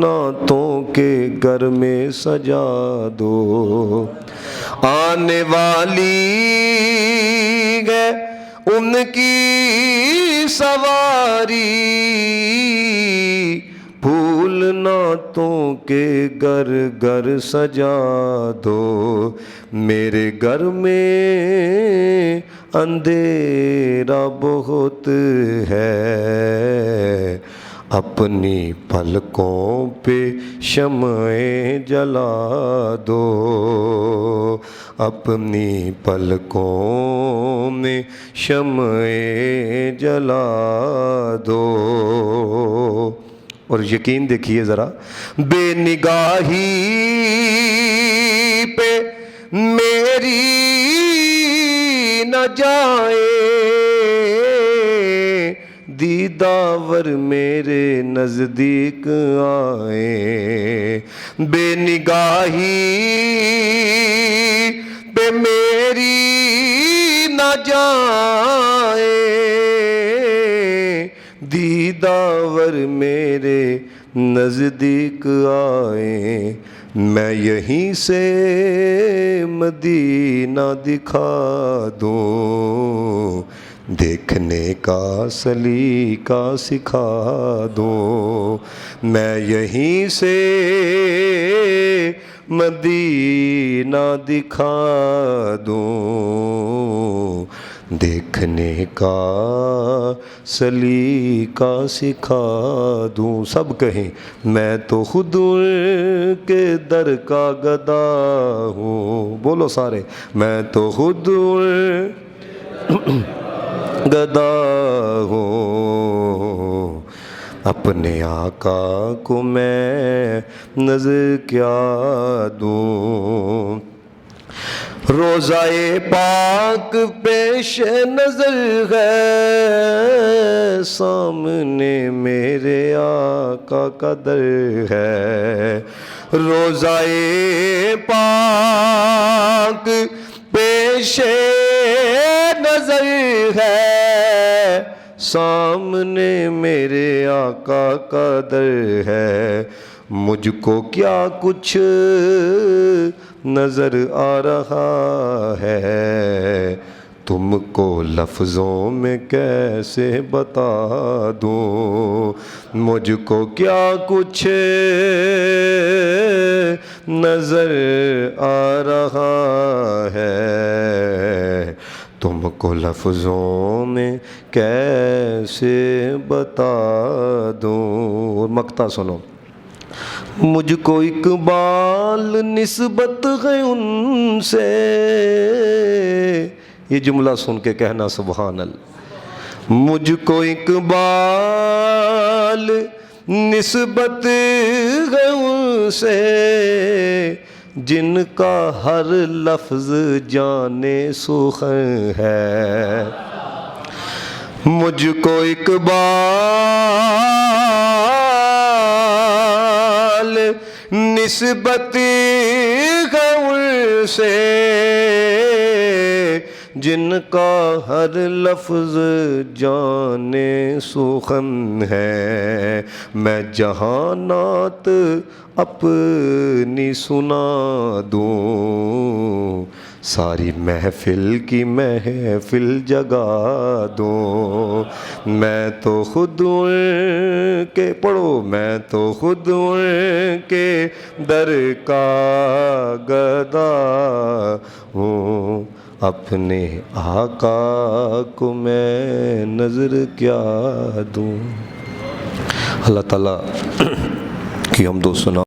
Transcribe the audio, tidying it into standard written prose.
نعتوں کے گھر میں سجا دو، آنے والی ہے ان کی سواری، پھول نعتوں کے گھر گھر سجا دو، میرے گھر میں اندھیرا بہت ہے، اپنی پلکوں پہ شمعیں جلا دو، اپنی پلکوں میں شمعیں جلا دو۔ اور یقین دیکھیے ذرا، بے نگاہی پہ میری نہ جائے، دیداور میرے نزدیک آئے، بے نگاہی پہ میری نہ جائے، دیداور میرے نزدیک آئے، میں یہیں سے مدینہ دکھا دوں، دیکھنے کا سلیقہ سکھا دوں، میں یہیں سے مدینہ دکھا دوں، دیکھنے کا سلیقہ سکھا دوں۔ سب کہیں میں تو خود ان کے در کا گدا ہوں، بولو سارے، میں تو خود گدا ہوں، اپنے آقا کو میں نظر کیا دوں، روضہ پاک پیش نظر ہے، سامنے میرے آقا کا در ہے، روضہ پاک پیش نظر ہے، سامنے میرے آقا کا در ہے، مجھ کو کیا کچھ نظر آ رہا ہے، تم کو لفظوں میں کیسے بتا دوں، مجھ کو کیا کچھ نظر آ رہا ہے، تم کو لفظوں میں کیسے بتا دوں۔ اور مقطع سنو، مجھ کو اقبال نسبت ہے ان سے، یہ جملہ سن کے کہنا سبحان اللہ، مجھ کو اقبال نسبت ہے ان سے، جن کا ہر لفظ جانے سخن ہے، مجھ کو اقبال نسبت ہے ان سے، جن کا ہر لفظ جانے سخن ہے، میں جہانات اپنی سنا دوں، ساری محفل کی محفل جگا دوں، میں تو خود ان کے، پڑھو، میں تو خود ان کے در کا گدا ہوں، اپنے آقا کو میں نظر کیا دوں۔ اللہ تعالیٰ کی حمد و ثنا